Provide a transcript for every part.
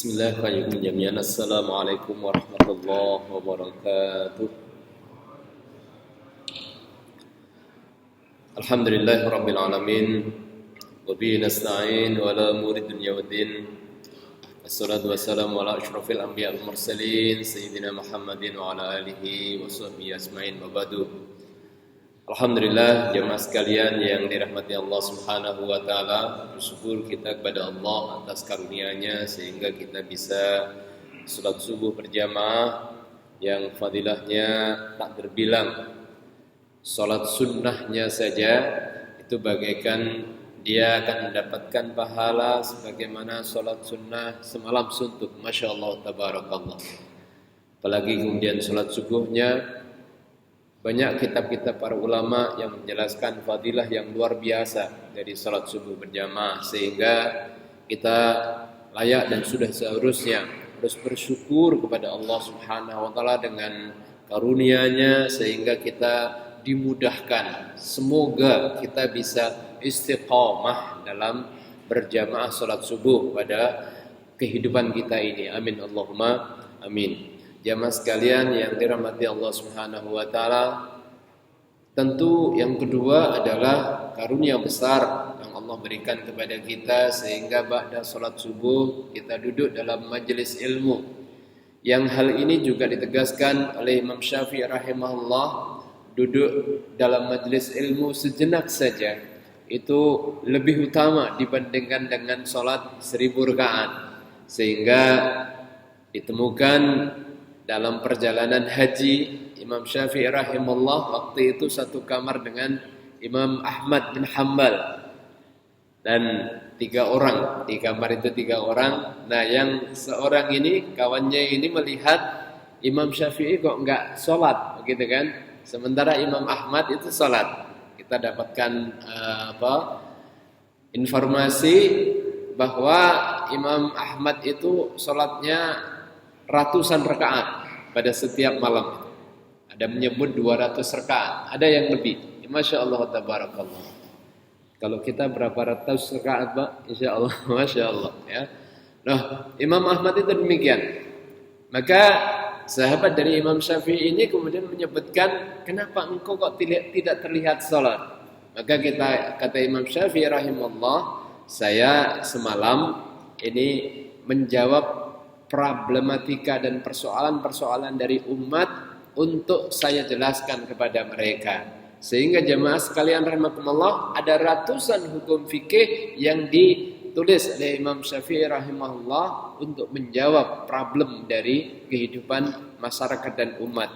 Bismillahirrahmanirrahim jami'an. Assalamualaikum warahmatullahi wabarakatuh. Alhamdulillahi rabbil alamin. Wa bihi nasta'in wa la umuri dunya waddin. Wassalatu wassalamu ala asyrafil anbiya wal mursalin sayyidina Muhammadin wa ala alihi wa sahbihi ajmain wa ba'du. Alhamdulillah jemaah sekalian yang dirahmati Allah Subhanahu wa taala, bersyukur kita kepada Allah atas karunia-Nya sehingga kita bisa salat subuh berjamaah yang fadilahnya tak terbilang. Salat sunnahnya saja itu bagaikan dia akan mendapatkan pahala sebagaimana salat sunnah semalam suntuk. Masya Allah, tabarakallah. Apalagi kemudian salat subuhnya, banyak kitab-kitab para ulama yang menjelaskan fadilah yang luar biasa dari salat subuh berjamaah, sehingga kita layak dan sudah seharusnya harus bersyukur kepada Allah Subhanahu wa taala dengan karunia-Nya sehingga kita dimudahkan. Semoga kita bisa istiqamah dalam berjamaah salat subuh pada kehidupan kita ini. Amin Allahumma amin. Jamaah sekalian yang dirahmati Allah Subhanahu wa taala, tentu yang kedua adalah karunia besar yang Allah berikan kepada kita sehingga ba'da salat subuh kita duduk dalam majelis ilmu. Yang hal ini juga ditegaskan oleh Imam Syafi'i rahimahullah, duduk dalam majelis ilmu sejenak saja itu lebih utama dibandingkan dengan salat 1000 rakaat. Sehingga ditemukan dalam perjalanan haji Imam Syafi'i rahimahullah waktu itu satu kamar dengan Imam Ahmad bin Hanbal dan 3 orang di kamar itu 3 orang. Nah, yang seorang ini kawannya ini melihat Imam Syafi'i kok enggak sholat begitu kan, sementara Imam Ahmad itu sholat. Kita dapatkan informasi bahwa Imam Ahmad itu sholatnya ratusan rakaat pada setiap malam. Ada menyebut 200 rakaat, ada yang lebih. Masya Allah, tabarakallah. Kalau kita berapa ratus rakaat, Pak? Insya Allah, Masya Allah. Ya. Nah, Imam Ahmad itu demikian. Maka sahabat dari Imam Syafi'i ini kemudian menyebutkan, kenapa engkau kok tidak terlihat salat? Maka kata Imam Syafi'i rahimahullah, saya semalam ini menjawab problematika dan persoalan-persoalan dari umat untuk saya jelaskan kepada mereka. Sehingga jemaah sekalian rahimakumullah, ada ratusan hukum fikih yang ditulis oleh Imam Syafi'i rahimahullah untuk menjawab problem dari kehidupan masyarakat dan umat.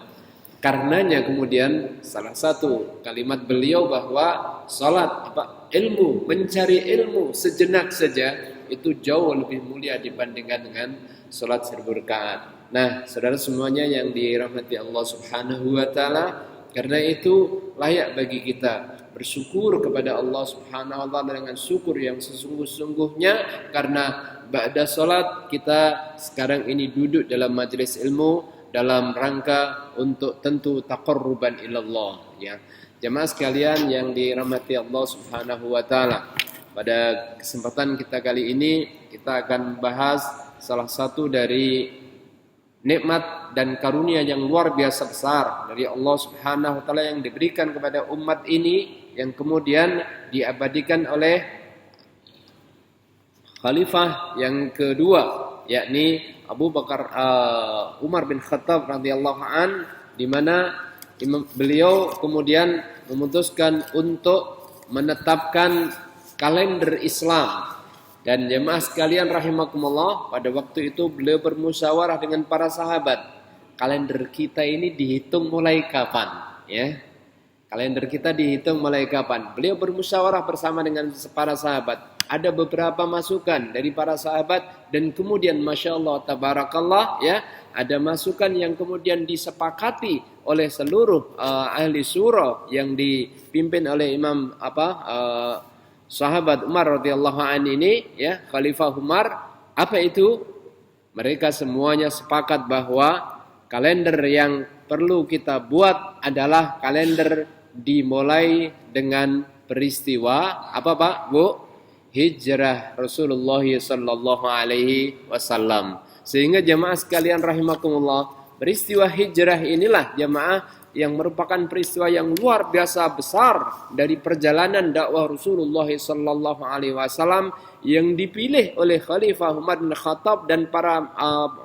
Karenanya kemudian salah satu kalimat beliau bahwa salat ilmu, mencari ilmu sejenak saja itu jauh lebih mulia dibandingkan dengan salat 1000 rakaat. Nah, saudara semuanya yang dirahmati Allah Subhanahu wa taala, karena itu layak bagi kita bersyukur kepada Allah Subhanahu wa taala dengan syukur yang sesungguh-sungguhnya, karena ba'da salat kita sekarang ini duduk dalam majelis ilmu dalam rangka untuk tentu taqarruban ilallah, ya. Jemaah sekalian yang dirahmati Allah Subhanahu wa taala, pada kesempatan kita kali ini kita akan bahas salah satu dari nikmat dan karunia yang luar biasa besar dari Allah Subhanahu wa taala yang diberikan kepada umat ini, yang kemudian diabadikan oleh khalifah yang kedua, yakni Abu Bakar Umar bin Khattab radhiyallahu an, di mana beliau kemudian memutuskan untuk menetapkan kalender Islam. Dan jemaah sekalian rahimakumullah, pada waktu itu beliau bermusyawarah dengan para sahabat. Kalender kita ini dihitung mulai kapan? Ya, kalender kita dihitung mulai kapan? Beliau bermusyawarah bersama dengan para sahabat. Ada beberapa masukan dari para sahabat dan kemudian Masya Allah, tabarakallah, ya, ada masukan yang kemudian disepakati oleh seluruh ahli surah yang dipimpin oleh Imam sahabat Umar radhiyallahu anhu ini, ya, Khalifah Umar. Apa itu? Mereka semuanya sepakat bahwa kalender yang perlu kita buat adalah kalender dimulai dengan peristiwa apa Pak, Bu? hijrah Rasulullah sallallahu alaihi wasallam. Sehingga jamaah sekalian rahimakumullah, peristiwa hijrah inilah jamaah yang merupakan peristiwa yang luar biasa besar dari perjalanan dakwah Rasulullah sallallahu alaihi wasallam yang dipilih oleh Khalifah Umar bin Khattab dan para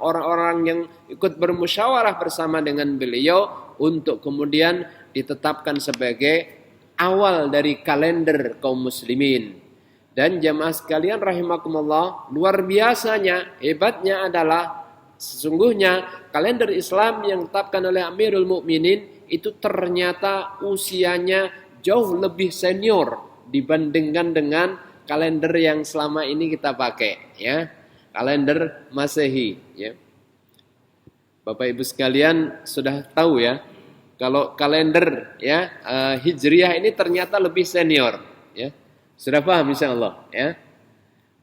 orang-orang yang ikut bermusyawarah bersama dengan beliau untuk kemudian ditetapkan sebagai awal dari kalender kaum muslimin. Dan jamaah sekalian rahimakumullah, luar biasanya, hebatnya adalah sesungguhnya kalender Islam yang ditetapkan oleh Amirul Mukminin itu ternyata usianya jauh lebih senior dibandingkan dengan kalender yang selama ini kita pakai, ya. Kalender Masehi, ya. Bapak Ibu sekalian sudah tahu ya, kalau kalender ya Hijriah ini ternyata lebih senior, ya. Sudah paham insyaallah, ya.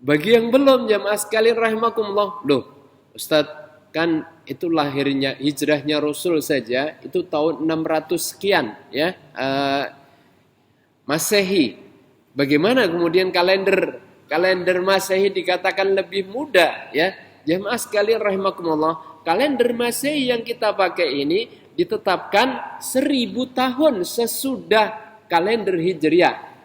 Bagi yang belum jamaah sekalian rahimakumullah, loh, Ustadz, kan itu lahirnya hijrahnya Rasul saja itu tahun 600 sekian, ya, Masehi. Bagaimana kemudian kalender Masehi dikatakan lebih muda, ya? Jamaah sekalian rahimakumullah, kalender Masehi yang kita pakai ini ditetapkan 1000 tahun sesudah kalender Hijriah.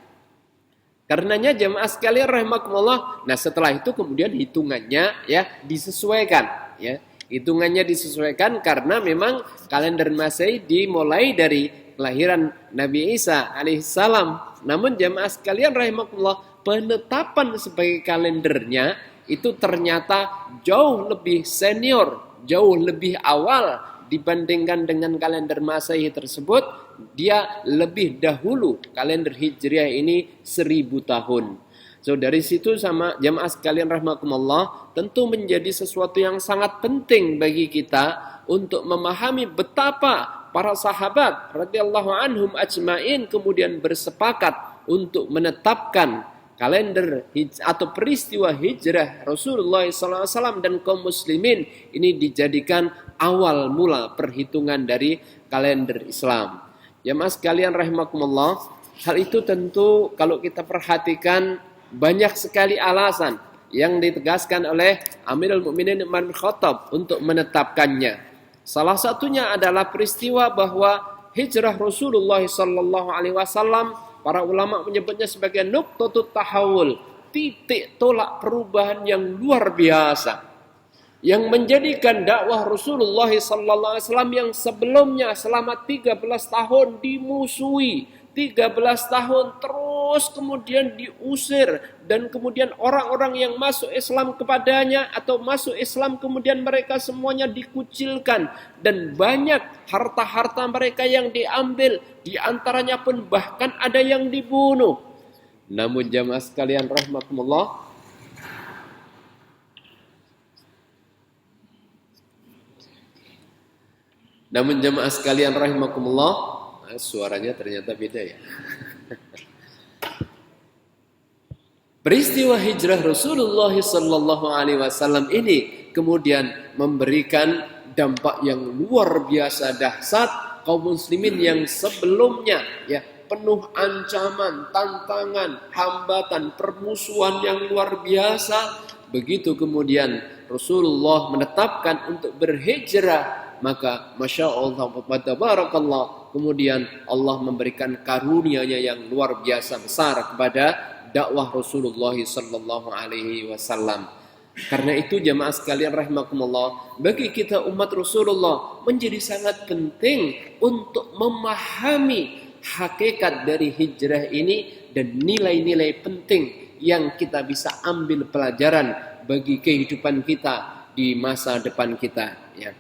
Karenanya jamaah sekalian rahimakumullah, nah setelah itu kemudian hitungannya ya disesuaikan, ya. Hitungannya disesuaikan karena memang kalender Masehi dimulai dari kelahiran Nabi Isa alaihissalam. Namun jamaah sekalian rahimakumullah, penetapan sebagai kalendernya itu ternyata jauh lebih senior, jauh lebih awal dibandingkan dengan kalender Masehi tersebut. Dia lebih dahulu kalender Hijriah ini 1000 tahun. So dari situ sama jamaah sekalian rahimakumullah, tentu menjadi sesuatu yang sangat penting bagi kita untuk memahami betapa para sahabat radhiyallahu anhum ajmain kemudian bersepakat untuk menetapkan kalender atau peristiwa hijrah Rasulullah SAW dan kaum muslimin ini dijadikan awal mula perhitungan dari kalender Islam. Jamaah sekalian rahimakumullah, hal itu tentu kalau kita perhatikan banyak sekali alasan yang ditegaskan oleh Amirul Mukminin Umar bin Khattab untuk menetapkannya. Salah satunya adalah peristiwa bahwa hijrah Rasulullah sallallahu alaihi wasallam, para ulama menyebutnya sebagai nuqtatut tahawul, titik tolak perubahan yang luar biasa, yang menjadikan dakwah Rasulullah sallallahu alaihi wasallam yang sebelumnya selama 13 tahun dimusuhi, 13 tahun terus kemudian diusir, dan kemudian orang-orang yang masuk Islam kepadanya atau masuk Islam kemudian mereka semuanya dikucilkan, dan banyak harta-harta mereka yang diambil, diantaranya pun bahkan ada yang dibunuh. Namun jamaah sekalian rahmatullah, suaranya ternyata beda ya. Peristiwa hijrah Rasulullah sallallahu alaihi wasallam ini kemudian memberikan dampak yang luar biasa dahsyat. Kaum muslimin yang sebelumnya ya penuh ancaman, tantangan, hambatan, permusuhan yang luar biasa, begitu kemudian Rasulullah menetapkan untuk berhijrah, maka Masya Allah wa tabarakallah, kemudian Allah memberikan karunia-Nya yang luar biasa besar kepada dakwah Rasulullah sallallahu alaihi wasallam. Karena itu jamaah sekalian rahimakumullah, bagi kita umat Rasulullah menjadi sangat penting untuk memahami hakikat dari hijrah ini dan nilai-nilai penting yang kita bisa ambil pelajaran bagi kehidupan kita di masa depan kita, ya.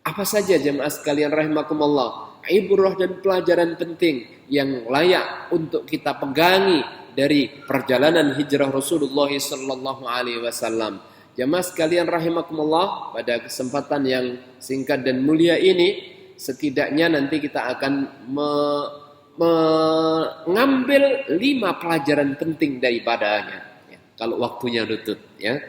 Apa saja jemaah sekalian rahimakumullah, ibrah dan pelajaran penting yang layak untuk kita pegangi dari perjalanan hijrah Rasulullah sallallahu alaihi wasallam. Jemaah sekalian rahimakumullah, pada kesempatan yang singkat dan mulia ini setidaknya nanti kita akan mengambil 5 pelajaran penting daripadanya, ya, kalau waktunya lutut, ya.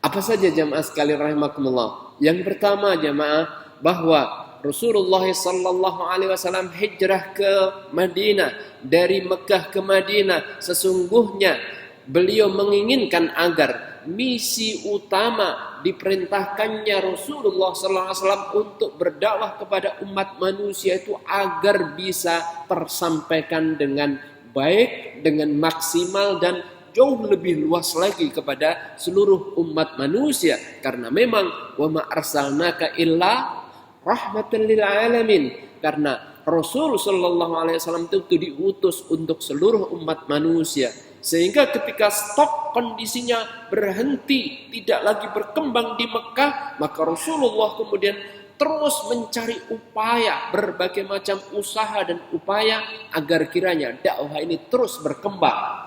Apa saja jemaah sekalian rahimakumullah? Yang pertama jemaah, bahwa Rasulullah sallallahu alaihi wasallam hijrah ke Madinah, dari Mekah ke Madinah, sesungguhnya beliau menginginkan agar misi utama diperintahkannya Rasulullah SAW untuk berdakwah kepada umat manusia itu agar bisa tersampaikan dengan baik, dengan maksimal dan jauh lebih luas lagi kepada seluruh umat manusia. Karena memang wa ma arsalnaka illa rahmatan lil alamin. Karena Rasul sallallahu alaihi wasallam itu diutus untuk seluruh umat manusia. Sehingga ketika stok kondisinya berhenti, tidak lagi berkembang di Mekah, maka Rasulullah kemudian terus mencari upaya, berbagai macam usaha dan upaya agar kiranya dakwah ini terus berkembang.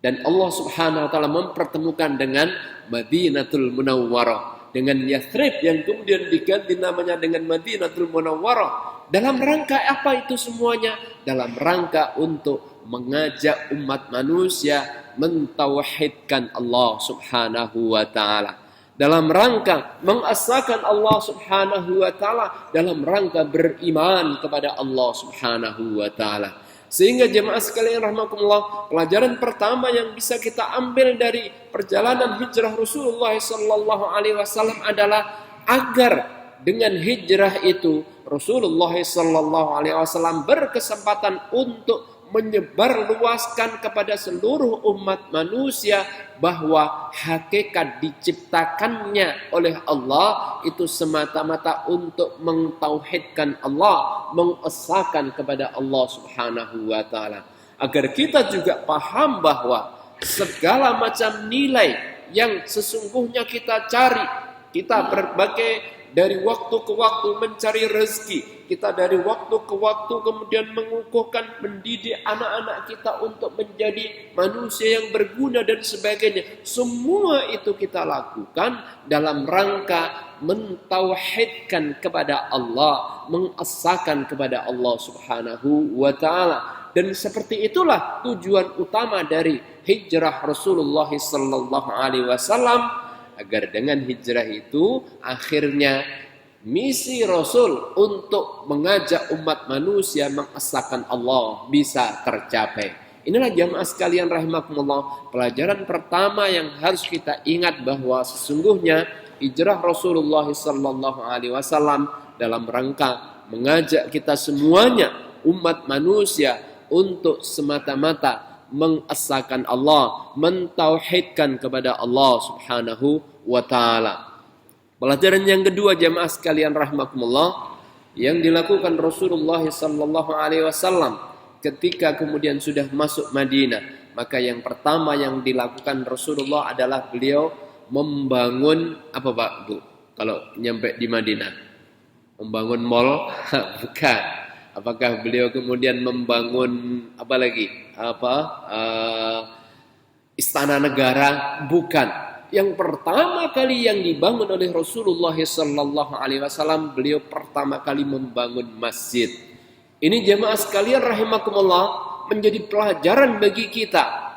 Dan Allah Subhanahu wa taala mempertemukan dengan Madinatul Munawwarah, dengan Yathrib yang kemudian diganti namanya dengan Madinatul Munawwarah. Dalam rangka apa itu semuanya? Dalam rangka untuk mengajak umat manusia mentauhidkan Allah Subhanahu wa taala. Dalam rangka mengesahkan Allah Subhanahu wa taala, dalam rangka beriman kepada Allah Subhanahu wa taala. Sehingga jemaah sekalian rahimakumullah, pelajaran pertama yang bisa kita ambil dari perjalanan hijrah Rasulullah sallallahu alaihi wasallam adalah agar dengan hijrah itu Rasulullah sallallahu alaihi wasallam berkesempatan untuk menyebarluaskan kepada seluruh umat manusia bahwa hakikat diciptakannya oleh Allah itu semata-mata untuk mentauhidkan Allah, mengesahkan kepada Allah Subhanahu wa taala. Agar kita juga paham bahwa segala macam nilai yang sesungguhnya kita cari, kita berbagai dari waktu ke waktu mencari rezeki, kita dari waktu ke waktu kemudian mengukuhkan, mendidik anak-anak kita untuk menjadi manusia yang berguna dan sebagainya. Semua itu kita lakukan dalam rangka mentauhidkan kepada Allah, mengesahkan kepada Allah Subhanahu wa taala. Dan seperti itulah tujuan utama dari hijrah Rasulullah sallallahu alaihi wasallam, agar dengan hijrah itu akhirnya misi Rasul untuk mengajak umat manusia mengesahkan Allah bisa tercapai. Inilah jamaah sekalian rahimakumullah, pelajaran pertama yang harus kita ingat bahwa sesungguhnya hijrah Rasulullah sallallahu alaihi wasallam dalam rangka mengajak kita semuanya umat manusia untuk semata-mata mengesahkan Allah, mentauhidkan kepada Allah Subhanahu wa taala. Pelajaran yang kedua jamaah sekalian rahimakumullah, yang dilakukan Rasulullah sallallahu alaihi wasallam ketika kemudian sudah masuk Madinah, maka yang pertama yang dilakukan Rasulullah adalah beliau membangun apa Pak Bu? Kalau nyampe di Madinah, membangun mall? Bukan. Apakah beliau kemudian membangun apa lagi? Istana negara? Bukan. Yang pertama kali yang dibangun oleh Rasulullah sallallahu alaihi wasallam, beliau pertama kali membangun masjid. Ini jamaah sekalian rahimakumullah menjadi pelajaran bagi kita.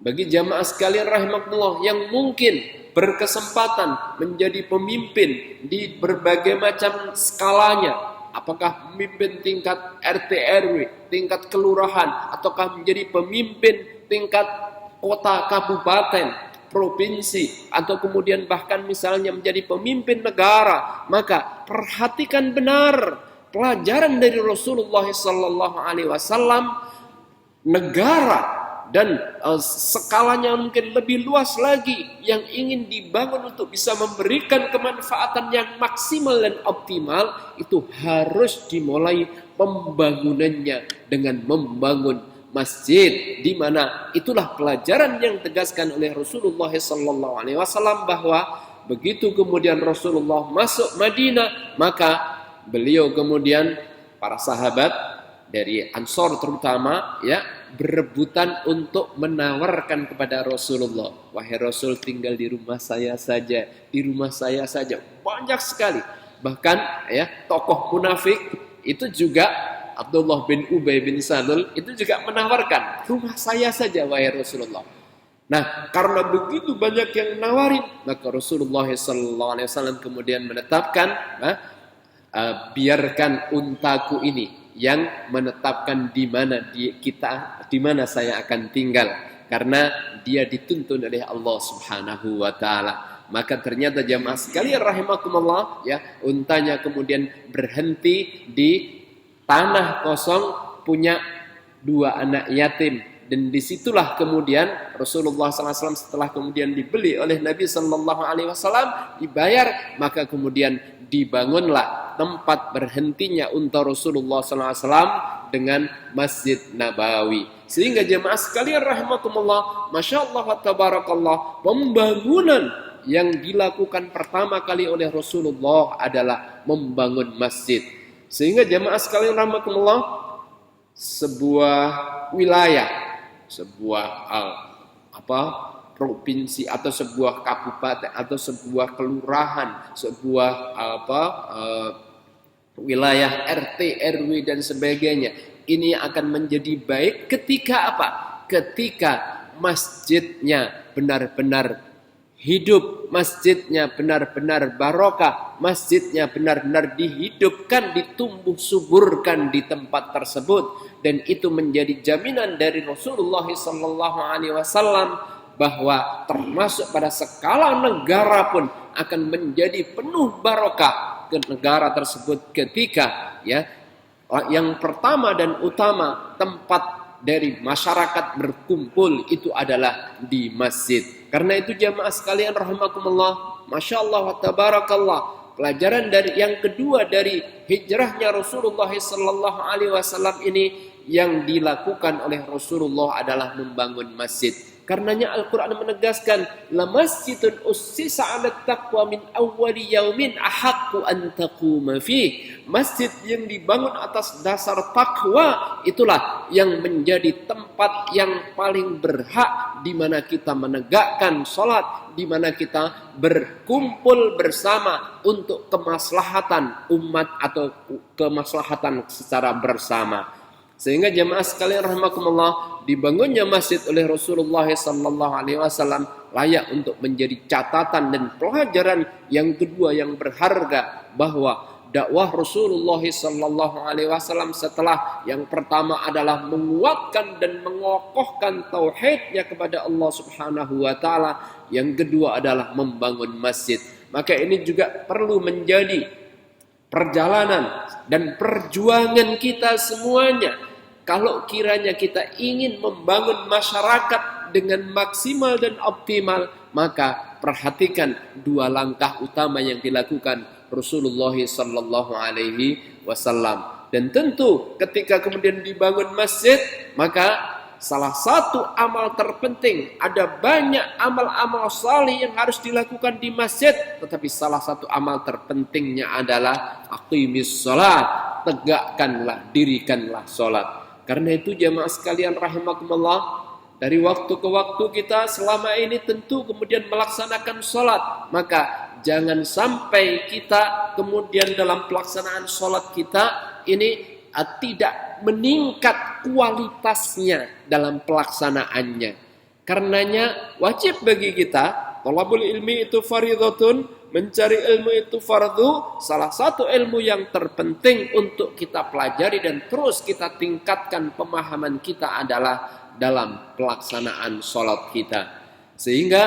Bagi jamaah sekalian rahimakumullah yang mungkin berkesempatan menjadi pemimpin di berbagai macam skalanya. Apakah pemimpin tingkat RT RW, tingkat kelurahan, ataukah menjadi pemimpin tingkat kota, kabupaten, provinsi, atau kemudian bahkan misalnya menjadi pemimpin negara, maka perhatikan benar pelajaran dari Rasulullah sallallahu alaihi wasallam. Negara dan skalanya mungkin lebih luas lagi yang ingin dibangun untuk bisa memberikan kemanfaatan yang maksimal dan optimal, itu harus dimulai pembangunannya dengan membangun masjid, di mana itulah pelajaran yang tegaskan oleh Rasulullah sallallahu alaihi wasallam bahwa begitu kemudian Rasulullah masuk Madinah, maka beliau kemudian para sahabat dari Ansor terutama ya berebutan untuk menawarkan kepada Rasulullah, wahai Rasul, tinggal di rumah saya saja, di rumah saya saja. Banyak sekali, bahkan ya tokoh munafik itu juga Abdullah bin Ubay bin Salul itu juga menawarkan, rumah saya saja wahai Rasulullah. Nah, karena begitu banyak yang nawarin, maka Rasulullah SAW kemudian menetapkan, biarkan untaku ini yang menetapkan di mana saya akan tinggal, karena dia dituntun oleh Allah Subhanahu wa taala. Maka ternyata jamaah sekalian rahimakumullah, ya, untanya kemudian berhenti di tanah kosong punya 2 anak yatim. Dan disitulah kemudian Rasulullah SAW setelah kemudian dibeli oleh Nabi SAW, dibayar, maka kemudian dibangunlah tempat berhentinya unta Rasulullah SAW dengan Masjid Nabawi. Sehingga jemaah sekalian rahimakumullah, Masya Allah wa tabarakallah, pembangunan yang dilakukan pertama kali oleh Rasulullah adalah membangun masjid. Sehingga jemaah sekalian rahimakumullah, sebuah wilayah, sebuah provinsi atau sebuah kabupaten atau sebuah kelurahan, sebuah wilayah RT, RW dan sebagainya, ini akan menjadi baik ketika apa? Ketika masjidnya benar-benar hidup, masjidnya benar-benar barokah, masjidnya benar-benar dihidupkan, ditumbuh suburkan di tempat tersebut. Dan itu menjadi jaminan dari Rasulullah SAW bahwa termasuk pada skala negara pun akan menjadi penuh barokah ke negara tersebut ketika, ya, yang pertama dan utama tempat dari masyarakat berkumpul itu adalah di masjid. Karena itu jamaah sekalian rahimakumullah, Masya Allah wa tabarakallah, pelajaran dari yang kedua dari hijrahnya Rasulullah SAW ini yang dilakukan oleh Rasulullah adalah membangun masjid. Karenanya Al-Quran menegaskan, la masjidun ussisa 'ala taqwa min awwali yaumin ahaqqu an taquma fih. Masjid yang dibangun atas dasar takwa itulah yang menjadi tempat yang paling berhak di mana kita menegakkan salat, di mana kita berkumpul bersama untuk kemaslahatan umat atau kemaslahatan secara bersama. Sehingga jemaah sekalian rahimakumullah, dibangunnya masjid oleh Rasulullah SAW layak untuk menjadi catatan dan pelajaran yang kedua yang berharga, bahwa dakwah Rasulullah SAW setelah yang pertama adalah menguatkan dan mengokohkan tauhidnya kepada Allah Subhanahu wa taala, yang kedua adalah membangun masjid. Maka ini juga perlu menjadi perjalanan dan perjuangan kita semuanya. Kalau kiranya kita ingin membangun masyarakat dengan maksimal dan optimal, maka perhatikan 2 langkah utama yang dilakukan Rasulullah SAW. Dan tentu ketika kemudian dibangun masjid, maka salah satu amal terpenting, ada banyak amal-amal salih yang harus dilakukan di masjid, tetapi salah satu amal terpentingnya adalah aqimis salat, tegakkanlah, dirikanlah salat. Karena itu jamaah sekalian rahimakumullah, dari waktu ke waktu kita selama ini tentu kemudian melaksanakan salat, maka jangan sampai kita kemudian dalam pelaksanaan salat kita ini tidak meningkat kualitasnya dalam pelaksanaannya. Karenanya wajib bagi kita, thalabul ilmi itu fardhatun, mencari ilmu itu fardu. Salah satu ilmu yang terpenting untuk kita pelajari dan terus kita tingkatkan pemahaman kita adalah dalam pelaksanaan salat kita. Sehingga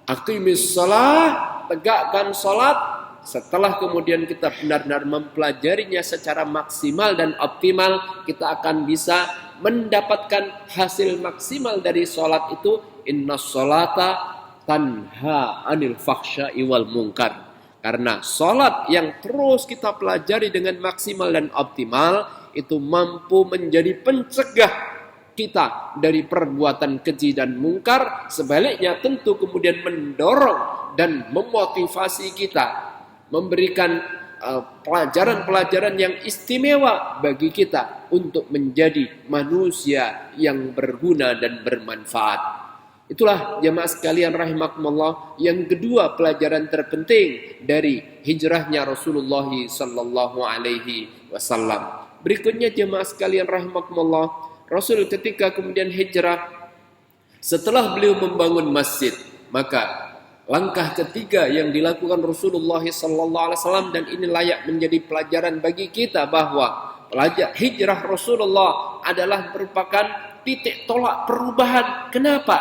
aqimis shalah, tegakkan salat. Setelah kemudian kita benar-benar mempelajarinya secara maksimal dan optimal, kita akan bisa mendapatkan hasil maksimal dari sholat itu. Innas sholata tanha anil fakhsya'i wal munkar. Karena sholat yang terus kita pelajari dengan maksimal dan optimal, itu mampu menjadi pencegah kita dari perbuatan keji dan mungkar. Sebaliknya tentu kemudian mendorong dan memotivasi kita, memberikan pelajaran-pelajaran yang istimewa bagi kita untuk menjadi manusia yang berguna dan bermanfaat. Itulah jemaah sekalian rahimakumullah, yang kedua pelajaran terpenting dari hijrahnya Rasulullah sallallahu alaihi wasallam. Berikutnya jemaah sekalian rahimakumullah, Rasul ketika kemudian hijrah, setelah beliau membangun masjid, maka langkah ketiga yang dilakukan Rasulullah SAW, dan ini layak menjadi pelajaran bagi kita, bahwa hijrah Rasulullah adalah merupakan titik tolak perubahan. Kenapa?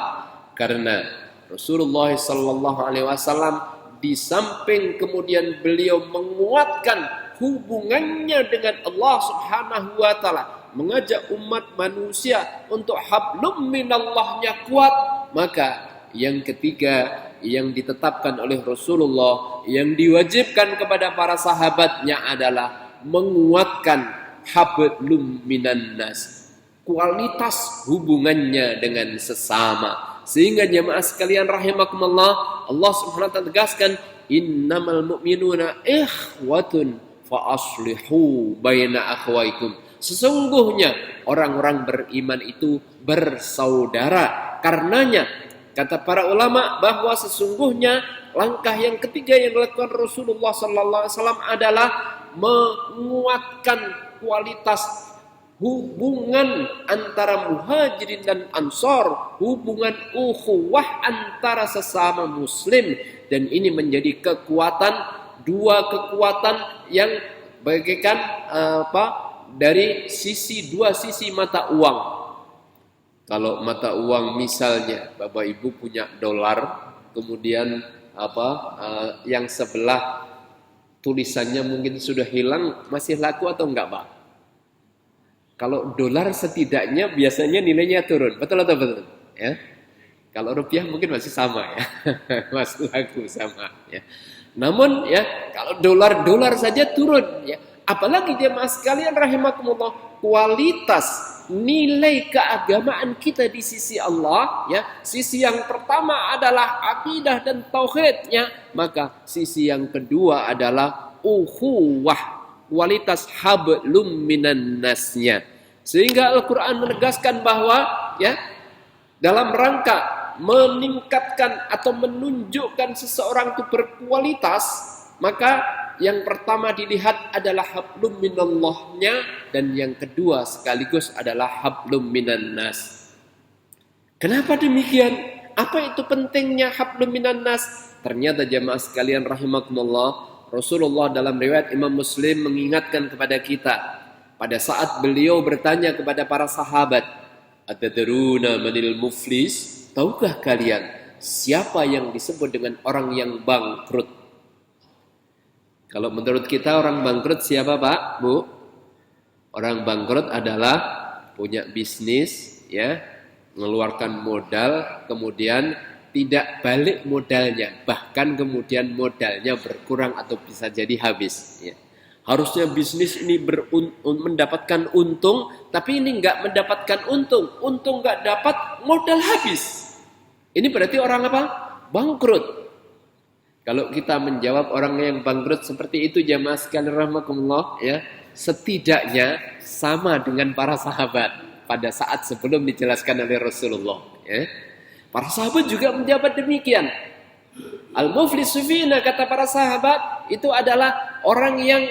Karena Rasulullah sallallahu alaihi wasallam di samping kemudian beliau menguatkan hubungannya dengan Allah Subhanahu wa taala, mengajak umat manusia untuk hablum minallahnya kuat, maka yang ketiga yang ditetapkan oleh Rasulullah, yang diwajibkan kepada para sahabatnya adalah menguatkan hablum minan nas, kualitas hubungannya dengan sesama. Sehingga jemaah sekalian rahimakumullah, Allah Subhanahu wa taala tegaskan, innamal mu'minuna ikhwatun fa aslihu baina akhwaikum. Sesungguhnya orang-orang beriman itu bersaudara. Karenanya kata para ulama bahwa sesungguhnya langkah yang ketiga yang dilakukan Rasulullah sallallahu alaihi wasallam adalah menguatkan kualitas hubungan antara muhajirin dan ansor, hubungan ukhuwah antara sesama muslim, dan ini menjadi kekuatan, dua kekuatan yang bagaikan dari dua sisi mata uang. Kalau mata uang misalnya Bapak Ibu punya dolar, kemudian yang sebelah tulisannya mungkin sudah hilang, masih laku atau enggak, Pak? Kalau dolar setidaknya biasanya nilainya turun, betul atau betul? Ya. Kalau rupiah mungkin masih sama ya, masih laku sama ya. Namun ya kalau dolar saja turun ya, apalagi jemaah sekalian rahimakumullah, kualitas nilai keagamaan kita di sisi Allah ya, sisi yang pertama adalah akidah dan tauhidnya, maka sisi yang kedua adalah ukhuwah, kualitas hablum minan nasnya. Sehingga Al-Quran menegaskan bahwa ya dalam rangka meningkatkan atau menunjukkan seseorang itu berkualitas, maka yang pertama dilihat adalah hablum minallahnya, dan yang kedua sekaligus adalah hablum minan nas. Kenapa demikian? Apa itu pentingnya hablum minan nas? Ternyata jemaah sekalian rahimakumullah, Rasulullah dalam riwayat Imam Muslim mengingatkan kepada kita pada saat beliau bertanya kepada para sahabat, atadruna manil muflis? Tahukah kalian siapa yang disebut dengan orang yang bangkrut? Kalau menurut kita orang bangkrut siapa, Pak, Bu? Orang bangkrut adalah punya bisnis ya, mengeluarkan modal, kemudian tidak balik modalnya, bahkan kemudian modalnya berkurang atau bisa jadi habis ya. Harusnya bisnis ini mendapatkan untung, tapi ini nggak mendapatkan untung nggak dapat, modal habis. Ini berarti orang apa? Bangkrut. Kalau kita menjawab orang yang bangkrut seperti itu jamaah sekalian rahimakumullah ya, setidaknya sama dengan para sahabat pada saat sebelum dijelaskan oleh Rasulullah ya. Para sahabat juga menjawab demikian. Al-muflisu fina, kata para sahabat, itu adalah orang yang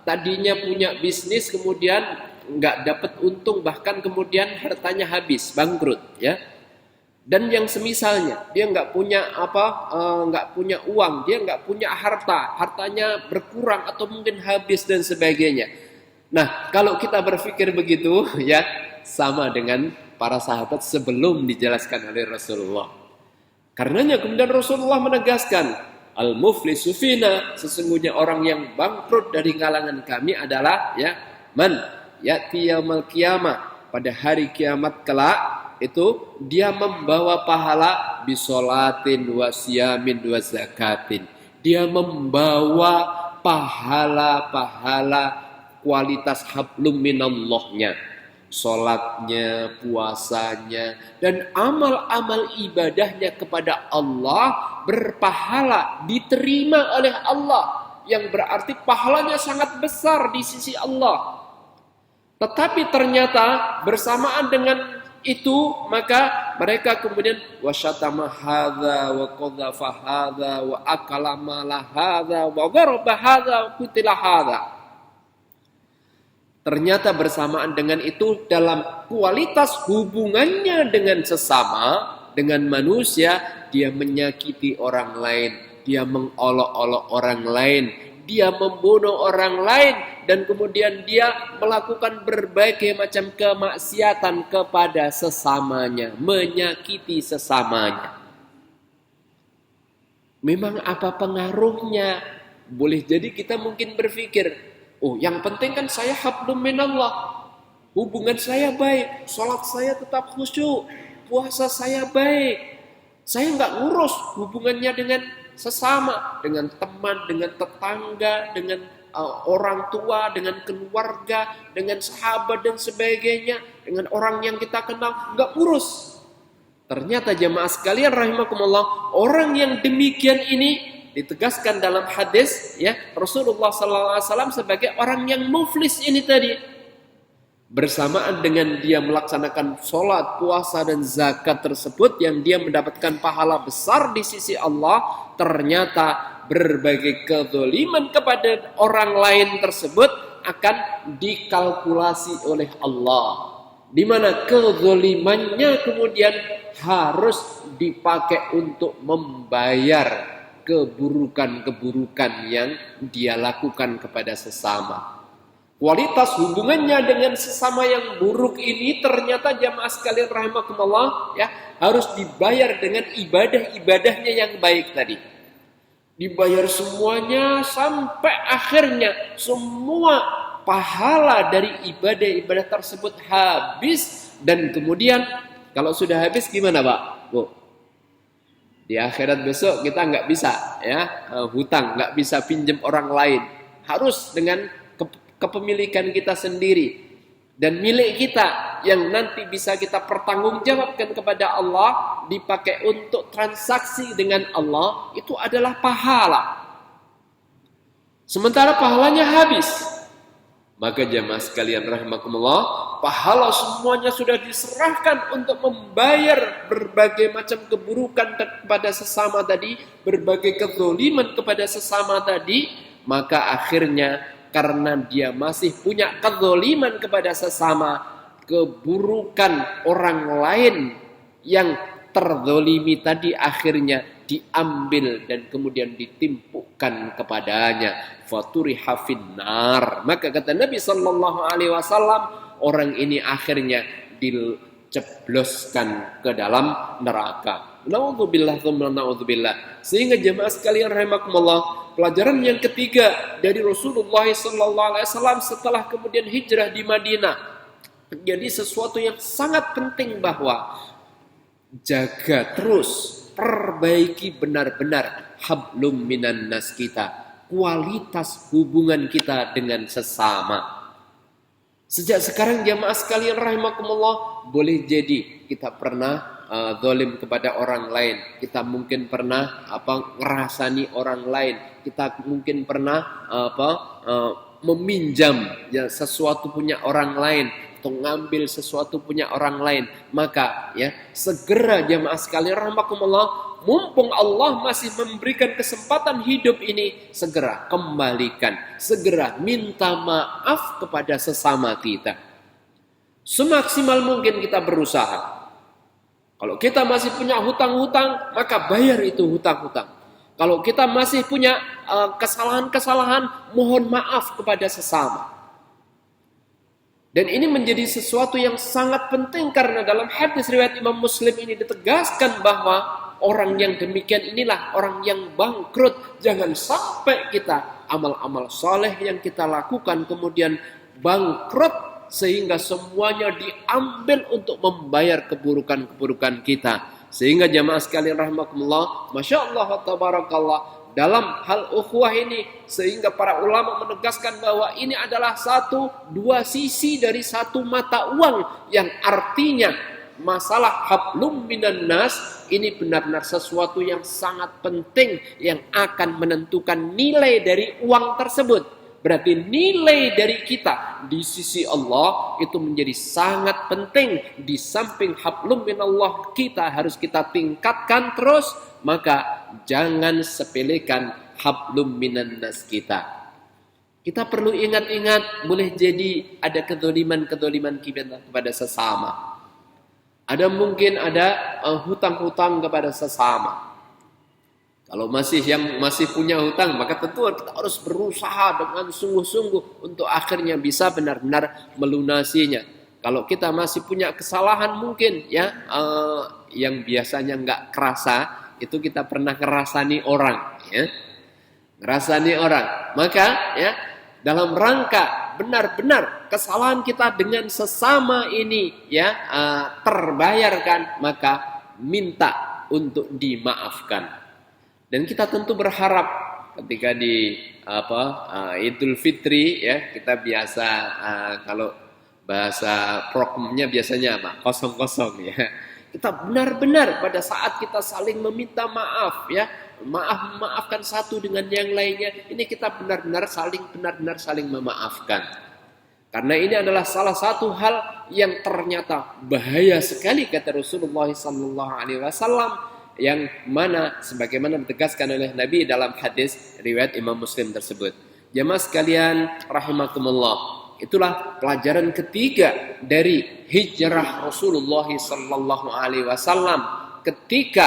tadinya punya bisnis kemudian nggak dapat untung, bahkan kemudian hartanya habis, bangkrut ya. Dan yang semisalnya, dia nggak punya nggak punya uang, dia nggak punya hartanya berkurang atau mungkin habis dan sebagainya. Nah, kalau kita berpikir begitu ya, sama dengan para sahabat sebelum dijelaskan oleh Rasulullah. Karenanya kemudian Rasulullah menegaskan, al-muflisu fina, sesungguhnya orang yang bangkrut dari kalangan kami adalah ya, man ya'ti yaumil qiyamah, pada hari kiamat kelak itu dia membawa pahala bisolatin wa siyamin wa zakatin. Dia membawa pahala-pahala kualitas hablum minallahnya, salatnya, puasanya, dan amal-amal ibadahnya kepada Allah berpahala, diterima oleh Allah, yang berarti pahalanya sangat besar di sisi Allah. Tetapi ternyata bersamaan dengan itu, maka mereka kemudian wasyatama hadza wa qadhafa hadza wa akala mala hadza wa daraba hadza wa qutila hadza. Ternyata bersamaan dengan itu dalam kualitas hubungannya dengan sesama, dengan manusia, dia menyakiti orang lain, dia mengolok-olok orang lain, dia membunuh orang lain, dan kemudian dia melakukan berbagai macam kemaksiatan kepada sesamanya, menyakiti sesamanya. Memang apa pengaruhnya? Boleh jadi kita mungkin berpikir, oh yang penting kan saya hablum minallah, hubungan saya baik, sholat saya tetap khusyuk, puasa saya baik, saya nggak ngurus hubungannya dengan sesama, dengan teman, dengan tetangga, dengan orang tua, dengan keluarga, dengan sahabat dan sebagainya, dengan orang yang kita kenal, nggak ngurus. Ternyata jemaah sekalian rahimakumullah, orang yang demikian ini ditegaskan dalam hadis ya Rasulullah SAW sebagai orang yang muflis ini tadi. Bersamaan dengan dia melaksanakan sholat, puasa dan zakat tersebut yang dia mendapatkan pahala besar di sisi Allah, ternyata berbagai kezaliman kepada orang lain tersebut akan dikalkulasi oleh Allah. Di mana kezalimannya kemudian harus dipakai untuk membayar keburukan-keburukan yang dia lakukan kepada sesama. Kualitas hubungannya dengan sesama yang buruk ini ternyata jamaah sekalian rahimakumullah ya harus dibayar dengan ibadah-ibadahnya yang baik tadi. Dibayar semuanya sampai akhirnya semua pahala dari ibadah-ibadah tersebut habis, dan kemudian kalau sudah habis gimana Pak? Bu, di akhirat besok kita nggak bisa ya hutang, nggak bisa pinjam orang lain, harus dengan kepemilikan kita sendiri dan milik kita yang nanti bisa kita pertanggungjawabkan kepada Allah, dipakai untuk transaksi dengan Allah, itu adalah pahala. Sementara pahalanya habis. Maka jamaah sekalian rahimakumullah, pahala semuanya sudah diserahkan untuk membayar berbagai macam keburukan kepada sesama tadi, berbagai kezaliman kepada sesama tadi, maka akhirnya karena dia masih punya kezaliman kepada sesama, keburukan orang lain yang terzalimi tadi akhirnya diambil dan kemudian ditimpukkan kepadanya, faturiha finnar. Maka kata Nabi sallallahu alaihi wasallam, orang ini akhirnya dicebloskan ke dalam neraka. Naudzubillah tsumma naudzubillah. Sehingga jemaah sekalian rahimakumullah, pelajaran yang ketiga dari Rasulullah sallallahu alaihi wasallam setelah kemudian hijrah di Madinah, jadi sesuatu yang sangat penting bahwa jaga terus, perbaiki benar-benar hablum minan nas kita, kualitas hubungan kita dengan sesama. Sejak sekarang jamaah sekalian rahimakumullah, boleh jadi kita pernah zalim kepada orang lain, kita mungkin pernah ngerasani orang lain, kita mungkin pernah meminjam ya sesuatu punya orang lain, atau ngambil sesuatu punya orang lain. Maka ya segera jamaah sekalian rahimakumullah, mumpung Allah masih memberikan kesempatan hidup ini, segera kembalikan, segera minta maaf kepada sesama kita. Semaksimal mungkin kita berusaha. Kalau kita masih punya hutang-hutang, maka bayar itu hutang-hutang. Kalau kita masih punya kesalahan-kesalahan, mohon maaf kepada sesama. Dan ini menjadi sesuatu yang sangat penting karena dalam hadis riwayat Imam Muslim ini ditegaskan bahwa orang yang demikian inilah orang yang bangkrut. Jangan sampai kita amal-amal soleh yang kita lakukan kemudian bangkrut sehingga semuanya diambil untuk membayar keburukan-keburukan kita. Sehingga jamaah sekalian rahimakumullah, Masya Allah tabarakallah, dalam hal ukhuwah ini, sehingga para ulama menegaskan bahwa ini adalah dua sisi dari satu mata uang, yang artinya masalah hablum minan nas ini benar-benar sesuatu yang sangat penting yang akan menentukan nilai dari uang tersebut. Berarti nilai dari kita di sisi Allah itu menjadi sangat penting. Di samping hablum minallah kita harus kita tingkatkan terus, maka jangan sepelekan hablum minan nas kita. Kita perlu ingat-ingat, boleh jadi ada kezaliman-kezaliman kita kepada sesama. Ada mungkin ada hutang-hutang kepada sesama. Kalau masih punya hutang, maka tentu kita harus berusaha dengan sungguh-sungguh untuk akhirnya bisa benar-benar melunasinya. Kalau kita masih punya kesalahan mungkin ya yang biasanya nggak kerasa, itu kita pernah ngerasani orang, ya. Ngerasani orang. Maka ya dalam rangka benar-benar kesalahan kita dengan sesama ini ya terbayarkan, maka minta untuk dimaafkan. Dan kita tentu berharap ketika di Idul Fitri ya kita biasa kalau bahasa prokemnya biasanya apa? Kosong-kosong ya. Kita benar-benar pada saat kita saling meminta maaf ya, maafkan satu dengan yang lainnya. Ini kita benar-benar saling memaafkan. Karena ini adalah salah satu hal yang ternyata bahaya sekali kata Rasulullah SAW. Yang mana sebagaimana ditegaskan oleh Nabi dalam hadis riwayat Imam Muslim tersebut. Jamaah sekalian rahimakumullah, itulah pelajaran ketiga dari hijrah Rasulullah sallallahu alaihi wasallam ketika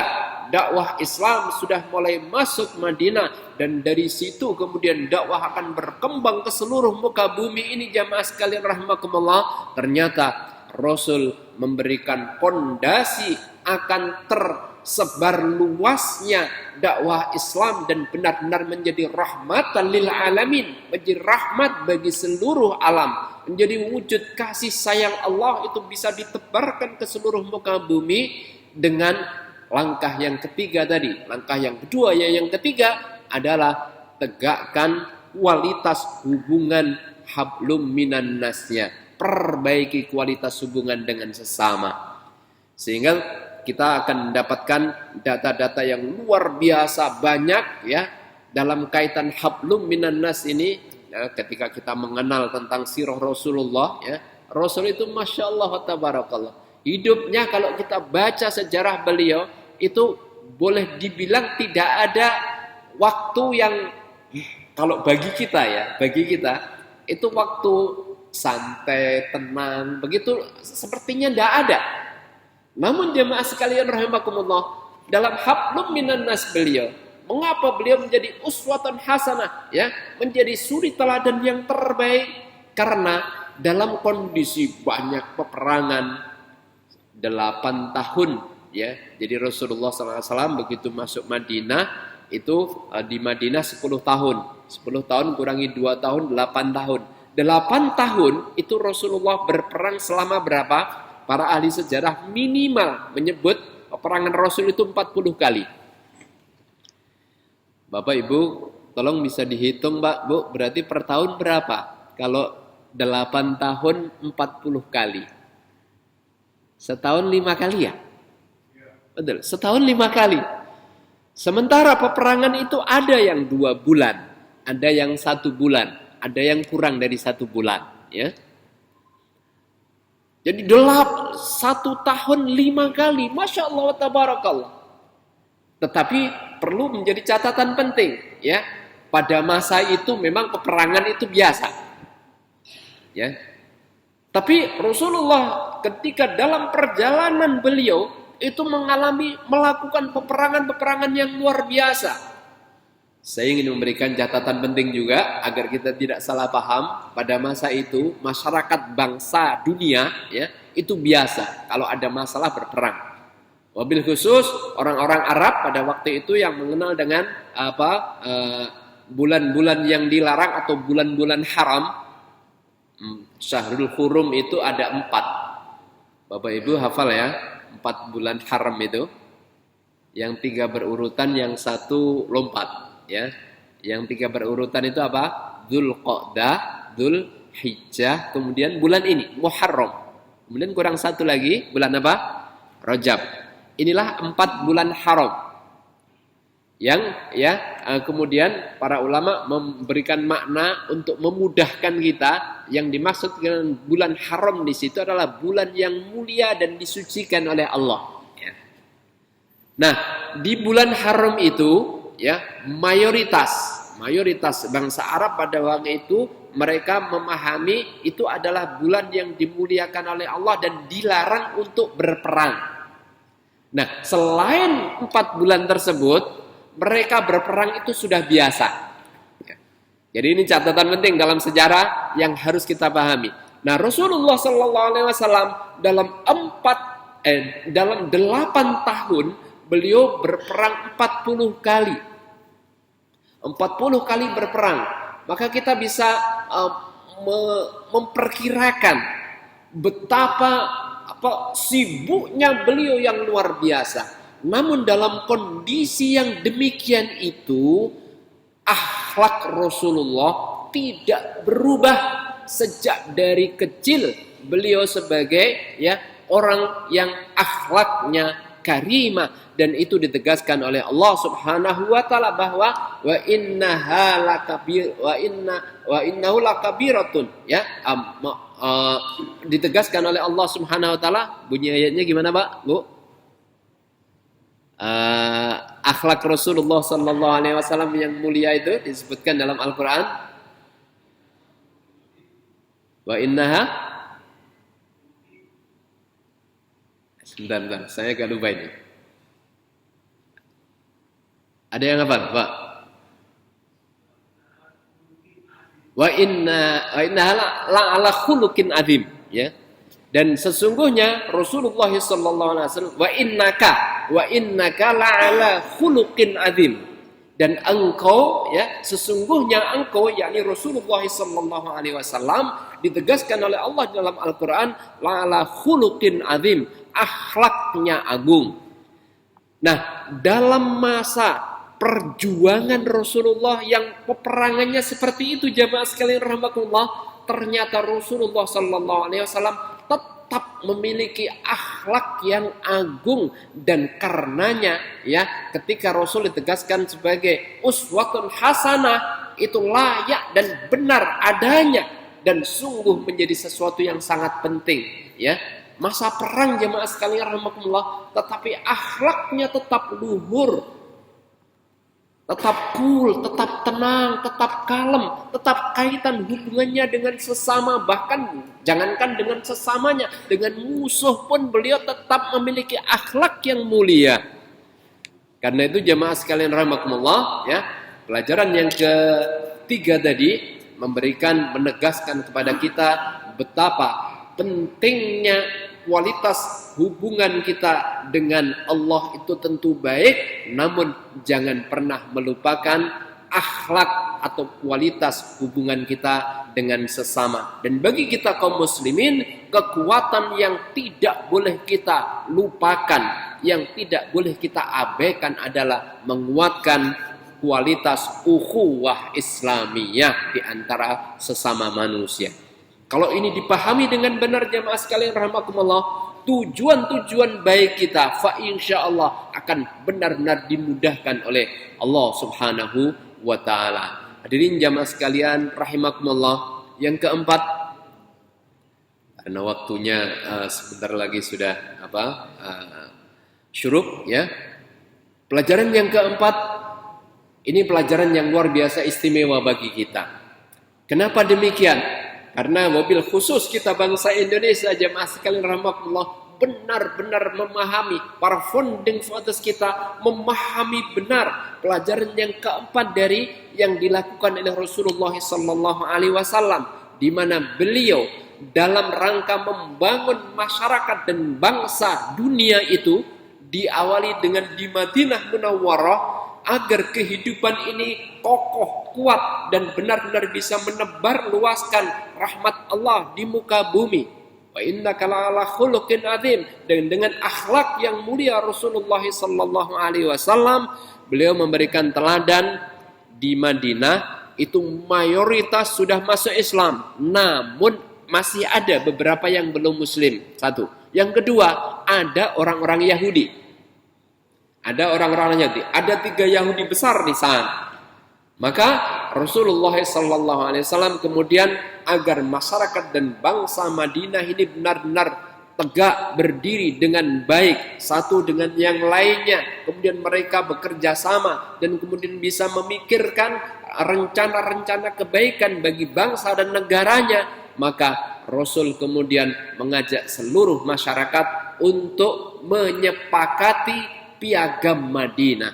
dakwah Islam sudah mulai masuk Madinah, dan dari situ kemudian dakwah akan berkembang ke seluruh muka bumi ini. Jamaah sekalian rahimakumullah, ternyata Rasul memberikan pondasi akan tersebar luasnya dakwah Islam dan benar-benar menjadi rahmatan lil alamin, menjadi rahmat bagi seluruh alam, menjadi wujud kasih sayang Allah itu bisa ditebarkan ke seluruh muka bumi dengan langkah yang ketiga tadi. Langkah yang kedua yang ketiga adalah tegakkan kualitas hubungan hablum minan nasnya, perbaiki kualitas hubungan dengan sesama, sehingga kita akan mendapatkan data-data yang luar biasa banyak ya dalam kaitan hablum minan nas ini ya, ketika kita mengenal tentang sirah Rasulullah ya. Rasul itu Masya Allah tabarakallah, hidupnya kalau kita baca sejarah beliau itu boleh dibilang tidak ada waktu yang kalau bagi kita itu waktu santai, tenang, begitu sepertinya tidak ada. Namun jemaah sekalian rahimakumullah, dalam hablum minan nas beliau, mengapa beliau menjadi uswatun hasanah ya, menjadi suri teladan yang terbaik? Karena dalam kondisi banyak peperangan 8 tahun ya. Jadi Rasulullah SAW begitu masuk Madinah itu di Madinah 10 tahun. 10 tahun kurangi 2 tahun 8 tahun. 8 tahun itu Rasulullah berperang selama berapa? Para ahli sejarah minimal menyebut peperangan Rasul itu 40 kali. Bapak Ibu, tolong bisa dihitung Mbak Bu, berarti per tahun berapa? Kalau 8 tahun 40 kali. Setahun 5 kali ya? Betul, setahun 5 kali. Sementara peperangan itu ada yang 2 bulan, ada yang 1 bulan, ada yang kurang dari 1 bulan ya. Jadi 1 tahun 5 kali. Masya Allah tabarakallah. Tetapi perlu menjadi catatan penting ya. Pada masa itu memang peperangan itu biasa. Ya. Tapi Rasulullah ketika dalam perjalanan beliau itu melakukan peperangan-peperangan yang luar biasa. Saya ingin memberikan catatan penting juga agar kita tidak salah paham. Pada masa itu masyarakat bangsa dunia ya itu biasa kalau ada masalah berperang. Wabil khusus orang-orang Arab pada waktu itu yang mengenal dengan bulan-bulan yang dilarang atau bulan-bulan haram. Syahrul Hurum itu ada 4. Bapak Ibu hafal ya, 4 bulan haram itu. Yang 3 berurutan, yang 1 lompat. Ya, yang 3 berurutan itu apa? Dzulqa'dah, Dzulhijjah, kemudian bulan ini Muharram. Kemudian kurang 1 lagi, bulan apa? Rajab. Inilah 4 bulan haram. Yang ya kemudian para ulama memberikan makna untuk memudahkan kita, yang dimaksud dengan bulan haram di situ adalah bulan yang mulia dan disucikan oleh Allah. Ya. Nah, di bulan haram itu ya mayoritas bangsa Arab pada waktu itu mereka memahami itu adalah bulan yang dimuliakan oleh Allah dan dilarang untuk berperang. Nah, selain 4 bulan tersebut, Mereka berperang itu sudah biasa. Jadi ini catatan penting dalam sejarah yang harus kita pahami. Nah, Rasulullah Sallallahu Alaihi Wasallam dalam 8 tahun beliau berperang 40 kali. 40 kali berperang. Maka kita bisa memperkirakan betapa sibuknya beliau yang luar biasa. Namun dalam kondisi yang demikian itu, akhlak Rasulullah tidak berubah sejak dari kecil. Beliau sebagai orang yang akhlaknya karimah, dan itu ditegaskan oleh Allah Subhanahu wa taala bahwa wa innahu lakabiratun, ditegaskan oleh Allah Subhanahu wa taala. Bunyi ayatnya gimana, Pak? Bu? Akhlak Rasulullah sallallahu alaihi wasallam yang mulia itu disebutkan dalam Al-Qur'an. Wa innaha, sebentar, saya agak lupa ini. Ada yang hafal, Pak? Wa innaha la'ala khuluqin adzim, ya. Dan sesungguhnya Rasulullah sallallahu alaihi wasallam wa innaka la'ala khuluqin adzim. Dan engkau, sesungguhnya engkau, yakni Rasulullah sallallahu alaihi wasallam, ditegaskan oleh Allah dalam Al-Qur'an, la'ala khuluqin adzim, akhlaknya agung. Nah, dalam masa perjuangan Rasulullah yang peperangannya seperti itu, jamaah sekalian rahimakumullah, ternyata Rasulullah sallallahu alaihi wasallam tetap memiliki akhlak yang agung, dan karenanya ketika Rasul ditegaskan sebagai uswatun hasanah, itu layak dan benar adanya, dan sungguh menjadi sesuatu yang sangat penting, masa perang jemaah sekalian rahimakumullah, tetapi akhlaknya tetap luhur, tetap cool, tetap tenang, tetap kalem, tetap kaitan hubungannya dengan sesama, bahkan jangankan dengan sesamanya, dengan musuh pun beliau tetap memiliki akhlak yang mulia. Karena itu jemaah sekalian rahimakumullah, pelajaran yang ketiga tadi menegaskan kepada kita betapa pentingnya kualitas hubungan kita dengan Allah itu tentu baik, namun jangan pernah melupakan akhlak atau kualitas hubungan kita dengan sesama. Dan bagi kita kaum muslimin, kekuatan yang tidak boleh kita lupakan, yang tidak boleh kita abaikan adalah menguatkan kualitas ukhuwah Islamiyah di antara sesama manusia. Kalau ini dipahami dengan benar jemaah sekalian rahimakumullah, tujuan-tujuan baik kita fa insyaallah akan benar-benar dimudahkan oleh Allah Subhanahu wa taala. Hadirin jemaah sekalian rahimakumullah, yang keempat, karena waktunya sebentar lagi sudah syuruk, Pelajaran yang keempat, ini pelajaran yang luar biasa istimewa bagi kita. Kenapa demikian? Karena mobil khusus kita bangsa Indonesia, jemaah sekalian rahimakumullah, benar-benar memahami, para founding fathers kita memahami benar pelajaran yang keempat dari yang dilakukan oleh Rasulullah sallallahu alaihi wasallam, di mana beliau dalam rangka membangun masyarakat dan bangsa dunia itu diawali dengan di Madinah Munawwarah, agar kehidupan ini kokoh, kuat, dan benar-benar bisa menebar luaskan rahmat Allah di muka bumi. Wa innaka la'ala khuluqin adzim. Dan dengan akhlak yang mulia Rasulullah sallallahu alaihi wasallam, beliau memberikan teladan. Di Madinah itu mayoritas sudah masuk Islam, namun masih ada beberapa yang belum muslim. Satu. Yang kedua, ada orang-orang Yahudi. Ada orang-orang Yahudi, ada 3 Yahudi besar di sana. Maka Rasulullah SAW kemudian agar masyarakat dan bangsa Madinah ini benar-benar tegak berdiri dengan baik satu dengan yang lainnya, kemudian mereka bekerja sama dan kemudian bisa memikirkan rencana-rencana kebaikan bagi bangsa dan negaranya, maka Rasul kemudian mengajak seluruh masyarakat untuk menyepakati Piagam Madinah.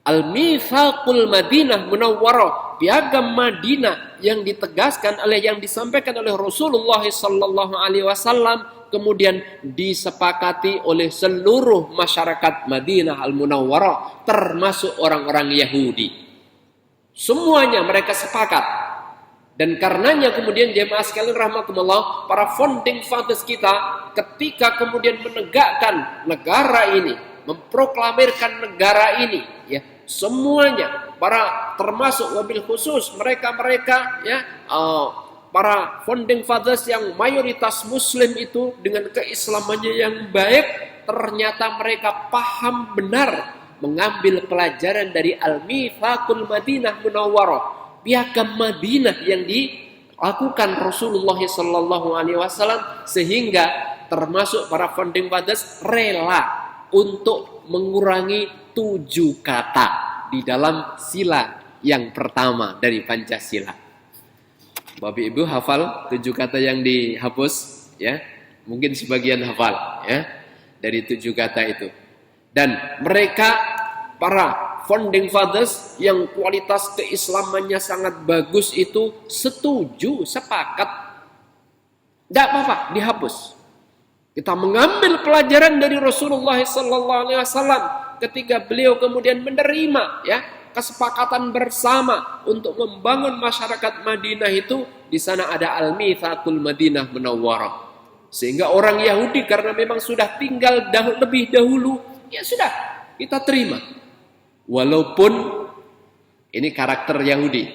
Al-Mitsaqul Madinah Munawwarah, piagam Madinah yang ditegaskan yang disampaikan oleh Rasulullah sallallahu alaihi wasallam, kemudian disepakati oleh seluruh masyarakat Madinah Al-Munawwarah, termasuk orang-orang Yahudi. Semuanya mereka sepakat. Dan karenanya kemudian jemaah sekalian rahimakumullah, para founding fathers kita ketika kemudian menegakkan negara ini, memproklamirkan negara ini, ya, semuanya para termasuk wabil khusus mereka-mereka, ya, para founding fathers yang mayoritas muslim itu dengan keislamannya yang baik, ternyata mereka paham benar mengambil pelajaran dari Al-Mitsaqul Madinah Munawwarah, piagam Madinah yang dilakukan Rasulullah sallallahu alaihi wasallam, sehingga termasuk para founding fathers rela untuk mengurangi 7 kata di dalam sila yang pertama dari Pancasila. Bapak Ibu hafal 7 kata yang dihapus, ya? Mungkin sebagian hafal, ya, dari 7 kata itu. Dan mereka para founding fathers yang kualitas keislamannya sangat bagus itu setuju, sepakat. Tidak apa-apa, dihapus. Kita mengambil pelajaran dari Rasulullah sallallahu alaihi wasallam ketika beliau kemudian menerima, ya, kesepakatan bersama untuk membangun masyarakat Madinah itu. Di sana ada Al-Mitsaqul Madinah Munawwarah. Sehingga orang Yahudi karena memang sudah tinggal lebih dahulu, ya sudah, kita terima. Walaupun ini karakter Yahudi,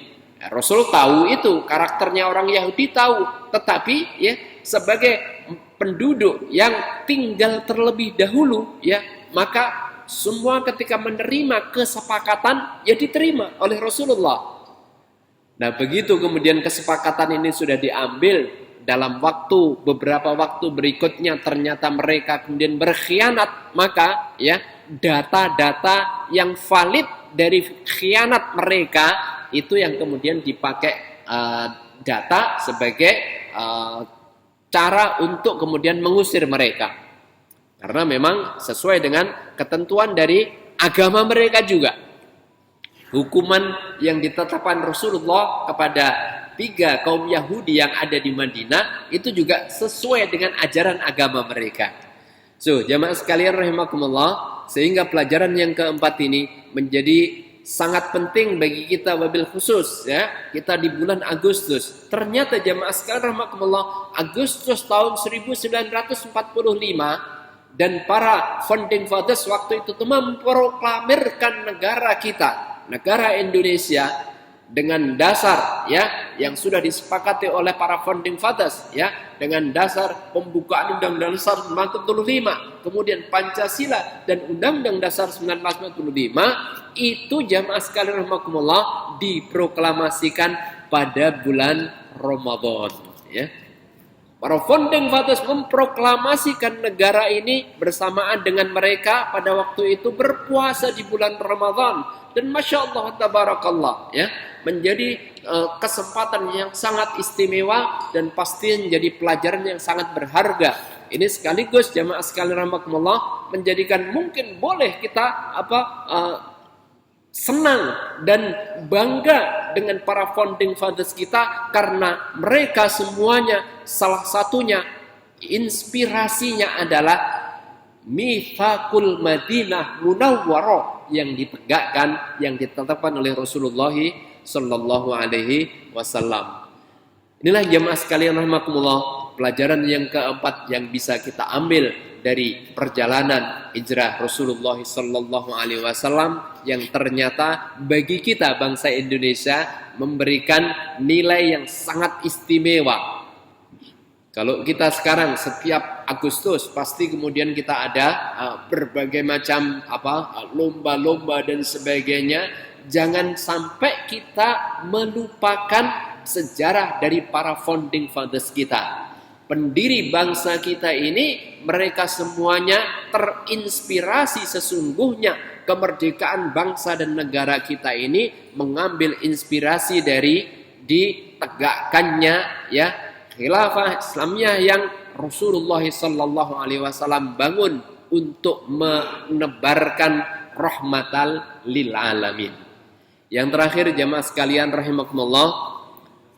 Rasul tahu itu, karakternya orang Yahudi tahu, tetapi ya sebagai penduduk yang tinggal terlebih dahulu, ya, maka semua ketika menerima kesepakatan ya diterima oleh Rasulullah. Nah, begitu kemudian kesepakatan ini sudah diambil, dalam beberapa waktu berikutnya ternyata mereka kemudian berkhianat, maka ya data-data yang valid dari khianat mereka itu yang kemudian dipakai data sebagai cara untuk kemudian mengusir mereka. Karena memang sesuai dengan ketentuan dari agama mereka juga. Hukuman yang ditetapkan Rasulullah kepada 3 kaum Yahudi yang ada di Madinah itu juga sesuai dengan ajaran agama mereka. So, jamaah sekalian rahimakumullah, sehingga pelajaran yang keempat ini menjadi sangat penting bagi kita wabil khusus, ya. Kita di bulan Agustus. Ternyata jamaah sekalian rahimakumullah, Agustus tahun 1945 dan para founding fathers waktu itu memproklamirkan negara kita, negara Indonesia, dengan dasar, ya, yang sudah disepakati oleh para founding fathers, ya, dengan dasar pembukaan Undang-Undang Dasar 1945, kemudian Pancasila dan Undang-Undang Dasar 1945 itu jamaah sekalian rahimakumullah diproklamasikan pada bulan Ramadan, ya. Para founding fathers memproklamasikan negara ini bersamaan dengan mereka pada waktu itu berpuasa di bulan Ramadan. Dan Masya Allah tabarakallah, ya, menjadi kesempatan yang sangat istimewa dan pasti menjadi pelajaran yang sangat berharga. Ini sekaligus jamaah sekalian rahimakumullah menjadikan mungkin boleh kita senang dan bangga dengan para founding fathers kita, karena mereka semuanya salah satunya inspirasinya adalah Mitsaqul Madinah Munawwarah yang ditegakkan, yang ditetapkan oleh Rasulullah sallallahu alaihi wasallam. Inilah jamaah sekalian rahimakumullah pelajaran yang keempat yang bisa kita ambil dari perjalanan hijrah Rasulullah sallallahu alaihi wasallam, yang ternyata bagi kita bangsa Indonesia memberikan nilai yang sangat istimewa. Kalau kita sekarang setiap Agustus pasti kemudian kita ada berbagai macam lomba-lomba dan sebagainya. Jangan sampai kita melupakan sejarah dari para founding fathers kita. Pendiri bangsa kita ini, mereka semuanya terinspirasi sesungguhnya kemerdekaan bangsa dan negara kita ini mengambil inspirasi dari ditegakkannya, ya, khilafah Islamiyah yang Rasulullah sallallahu alaihi wasallam bangun untuk menebarkan rahmatal lil alamin. Yang terakhir jamaah sekalian rahimakumullah,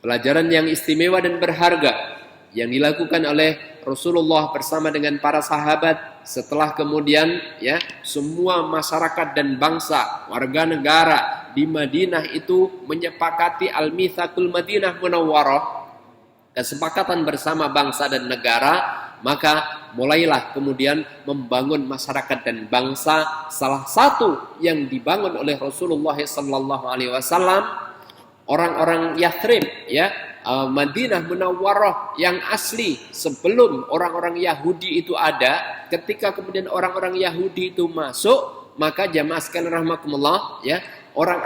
pelajaran yang istimewa dan berharga yang dilakukan oleh Rasulullah bersama dengan para sahabat setelah kemudian ya semua masyarakat dan bangsa warga negara di Madinah itu menyepakati Al-Mitsaqul Madinah Munawwarah, kesepakatan bersama bangsa dan negara, maka mulailah kemudian membangun masyarakat dan bangsa. Salah satu yang dibangun oleh Rasulullah sallallahu alaihi wasallam, orang-orang Yathrib ya, Madinah Munawwarah yang asli sebelum orang-orang Yahudi itu ada. Ketika kemudian orang-orang Yahudi itu masuk, maka jamaah sekalian rahimakumullah ya, orang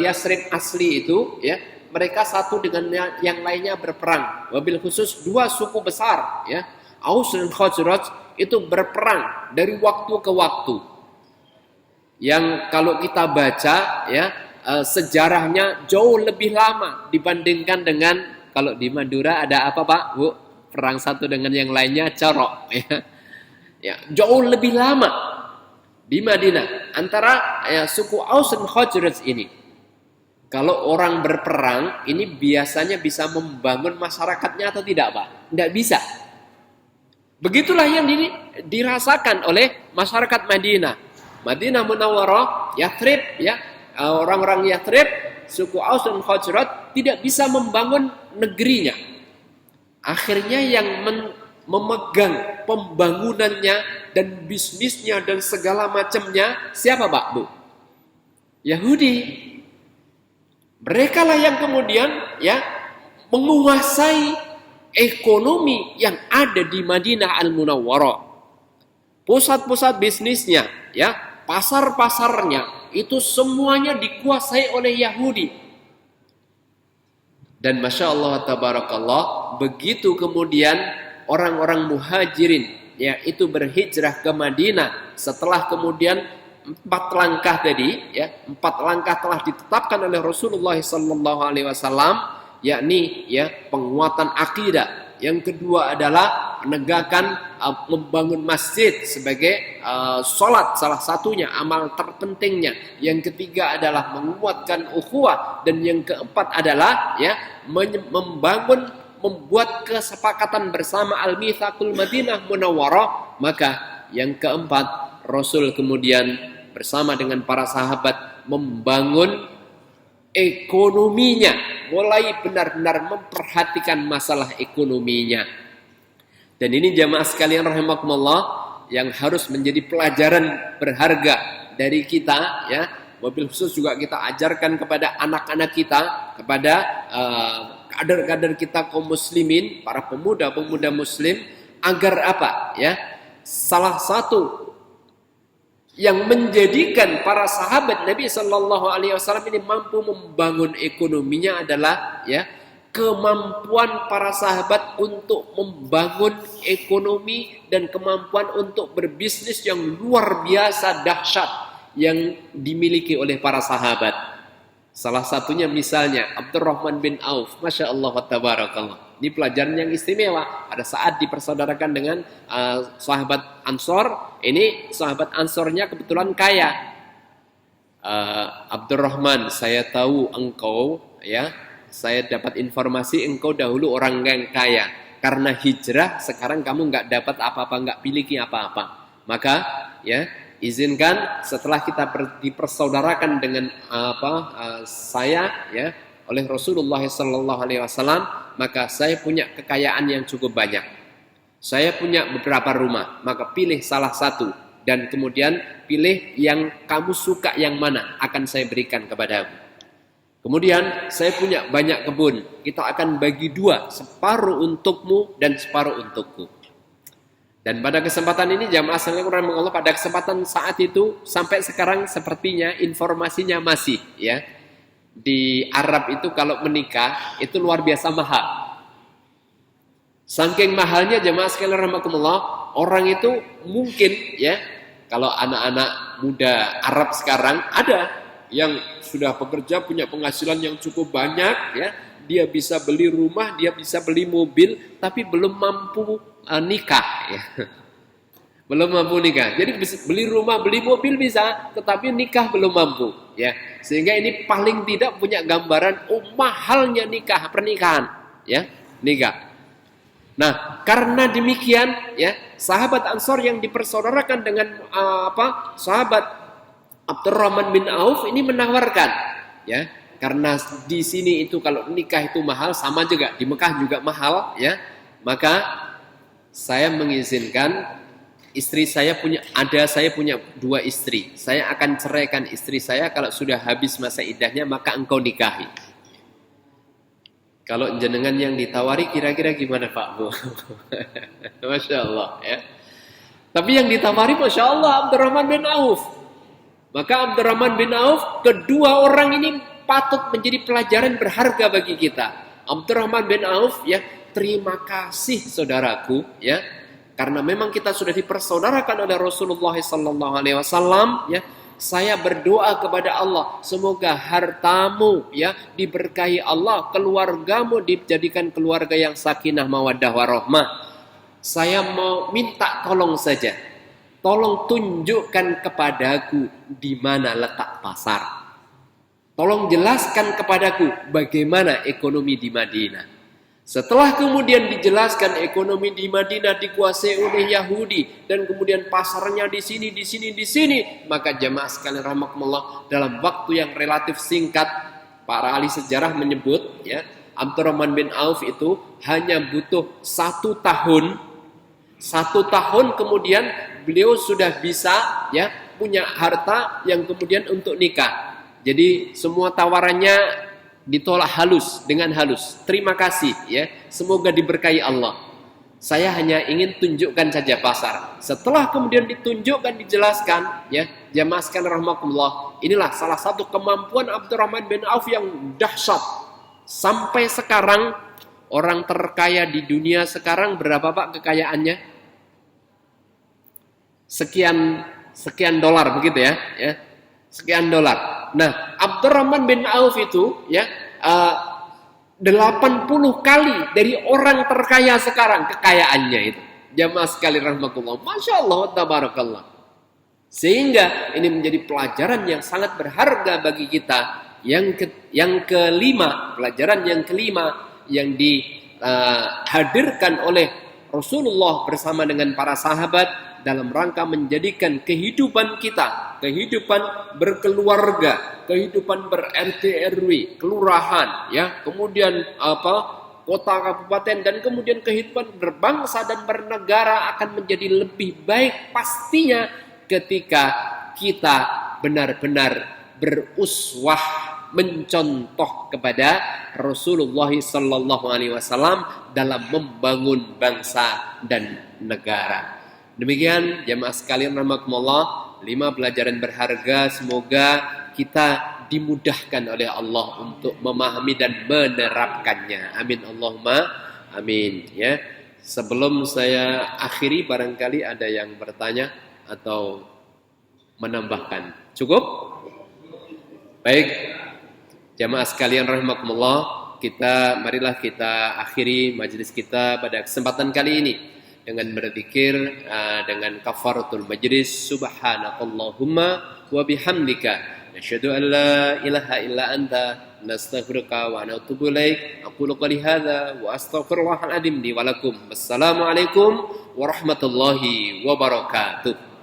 Yathrib asli itu ya, mereka satu dengan yang lainnya berperang. Wabil khusus dua suku besar ya, Aus dan Khazraj itu berperang dari waktu ke waktu. Yang kalau kita baca ya, sejarahnya jauh lebih lama dibandingkan dengan kalau di Madura ada apa Pak Bu, perang satu dengan yang lainnya corok ya, jauh lebih lama di Madinah antara ya, suku Aus dan Khazraj ini. Kalau orang berperang ini biasanya bisa membangun masyarakatnya atau tidak Pak? Tidak bisa. Begitulah yang dirasakan oleh masyarakat Madinah. Madinah Munawwarah, Yathrib ya, orang-orang Yathrib, suku Aus dan Khazraj tidak bisa membangun negerinya. Akhirnya yang memegang pembangunannya dan bisnisnya dan segala macamnya siapa Pak Bu? Yahudi. Mereka lah yang kemudian ya menguasai ekonomi yang ada di Madinah Al-Munawwarah. Pusat-pusat bisnisnya ya, pasar-pasarnya itu semuanya dikuasai oleh Yahudi. Dan Masya Allah tabarakallah, begitu kemudian orang-orang muhajirin ya itu berhijrah ke Madinah setelah kemudian 4 langkah tadi ya, 4 langkah telah ditetapkan oleh Rasulullah sallallahu alaihi wasallam, yakni ya penguatan akidah. Yang kedua adalah menegakkan membangun masjid sebagai sholat, salah satunya amal terpentingnya. Yang ketiga adalah menguatkan ukhuwah, dan yang keempat adalah ya membuat kesepakatan bersama Al-Mitsaqul Madinah Munawwarah. Maka yang keempat, Rasul kemudian bersama dengan para sahabat membangun ekonominya, mulai benar-benar memperhatikan masalah ekonominya. Dan ini jamaah sekalian rahimakumullah yang harus menjadi pelajaran berharga dari kita ya. Wabil khusus juga kita ajarkan kepada anak-anak kita, kepada kader-kader kita kaum muslimin, para pemuda-pemuda muslim, agar apa ya? Salah satu yang menjadikan para sahabat Nabi Sallallahu Alaihi Wasallam ini mampu membangun ekonominya adalah ya kemampuan para sahabat untuk membangun ekonomi dan kemampuan untuk berbisnis yang luar biasa dahsyat yang dimiliki oleh para sahabat. Salah satunya misalnya Abdurrahman bin Auf, Masya Allah wa tabarakallah. Ini pelajaran yang istimewa. Pada saat dipersaudarakan dengan sahabat Ansor, ini sahabat Ansornya kebetulan kaya. Abdurrahman, saya tahu engkau, ya, saya dapat informasi engkau dahulu orang yang kaya. Karena hijrah, sekarang kamu nggak dapat apa-apa, nggak miliki apa-apa. Maka, ya, izinkan setelah kita dipersaudarakan dengan saya, ya, oleh Rasulullah SAW, maka saya punya kekayaan yang cukup banyak. Saya punya beberapa rumah, maka pilih salah satu dan kemudian pilih yang kamu suka yang mana akan saya berikan kepadamu. Kemudian saya punya banyak kebun, kita akan bagi 2, separuh untukmu dan separuh untukku. Dan pada kesempatan ini jamaah sekalian rahimakumullah, pada kesempatan saat itu sampai sekarang sepertinya informasinya masih ya. Di Arab itu kalau menikah itu luar biasa mahal. Saking mahalnya jemaah sekalian rahimakumullah, orang itu mungkin ya, kalau anak-anak muda Arab sekarang ada yang sudah bekerja punya penghasilan yang cukup banyak ya, dia bisa beli rumah, dia bisa beli mobil, tapi belum mampu nikah ya. Belum mampu nikah. Jadi beli rumah, beli mobil bisa, tetapi nikah belum mampu, ya. Sehingga ini paling tidak punya gambaran mahalnya nikah, pernikahan, ya, nikah. Nah, karena demikian, ya, sahabat Ansor yang dipersaudarakan dengan sahabat Abdurrahman bin Auf ini menawarkan, ya, karena di sini itu kalau nikah itu mahal, sama juga di Mekah juga mahal, ya, maka saya mengizinkan saya punya 2 istri. Saya akan ceraikan istri saya kalau sudah habis masa iddahnya, maka engkau nikahi. Kalau jenengan yang ditawari kira-kira gimana Pak Bu? Masya Allah, ya. Tapi yang ditawari Masya Allah Abdurrahman bin Auf. Maka Abdurrahman bin Auf, kedua orang ini patut menjadi pelajaran berharga bagi kita. Abdurrahman bin Auf, ya, terima kasih saudaraku, ya. Karena memang kita sudah dipersaudarakan oleh Rasulullah SAW, ya. Saya berdoa kepada Allah, semoga hartamu, ya, diberkahi Allah, keluargamu dijadikan keluarga yang sakinah mawaddah warahmah. Saya mau minta tolong saja, tolong tunjukkan kepadaku di mana letak pasar. Tolong jelaskan kepadaku bagaimana ekonomi di Madinah. Setelah kemudian dijelaskan ekonomi di Madinah dikuasai oleh Yahudi dan kemudian pasarnya di sini, maka jamaah sekalian rahimakumullah, dalam waktu yang relatif singkat, para ahli sejarah menyebut, ya, Abdurrahman bin Auf itu hanya butuh 1 tahun. 1 tahun kemudian beliau sudah bisa, ya, punya harta yang kemudian untuk nikah. Jadi semua tawarannya ditolak dengan halus. Terima kasih, ya. Semoga diberkahi Allah. Saya hanya ingin tunjukkan saja pasar. Setelah kemudian ditunjukkan, dijelaskan, ya, jamaah sekalian rahimakumullah, inilah salah satu kemampuan Abdurrahman bin Auf yang dahsyat. Sampai sekarang orang terkaya di dunia sekarang berapa Pak kekayaannya? Sekian dolar begitu, ya, ya. Sekian dolar. Nah, Abdurrahman bin Auf itu, ya, 80 kali dari orang terkaya sekarang kekayaannya itu. Jamaah sekalian rahimakumullah. Masya Allah, tabarakallah. Sehingga ini menjadi pelajaran yang sangat berharga bagi kita. Yang kelima, pelajaran yang kelima yang dihadirkan oleh Rasulullah bersama dengan para sahabat dalam rangka menjadikan kehidupan kita, kehidupan berkeluarga, kehidupan ber-RT RW, kelurahan, ya, kemudian kota kabupaten, dan kemudian kehidupan berbangsa dan bernegara akan menjadi lebih baik pastinya ketika kita benar-benar beruswah, mencontoh kepada Rasulullah SAW dalam membangun bangsa dan negara. Demikian jamaah sekalian rahimakumullah, 5 pelajaran berharga, semoga kita dimudahkan oleh Allah untuk memahami dan menerapkannya. Amin Allahumma amin, ya. Sebelum saya akhiri, barangkali ada yang bertanya atau menambahkan. Cukup? Baik, jamaah sekalian rahimakumullah, marilah kita akhiri majelis kita pada kesempatan kali ini dengan berzikir dengan kafaratul majlis. Subhanakallahumma wa bihamdika nasyhadu an la ilaha illa anta nastaghfiruka wa natubu ilaik. Aqulu qouli hadza wa astaghfirullahal azim li wa lakum. Wassalamu alaikum warahmatullahi wabarakatuh.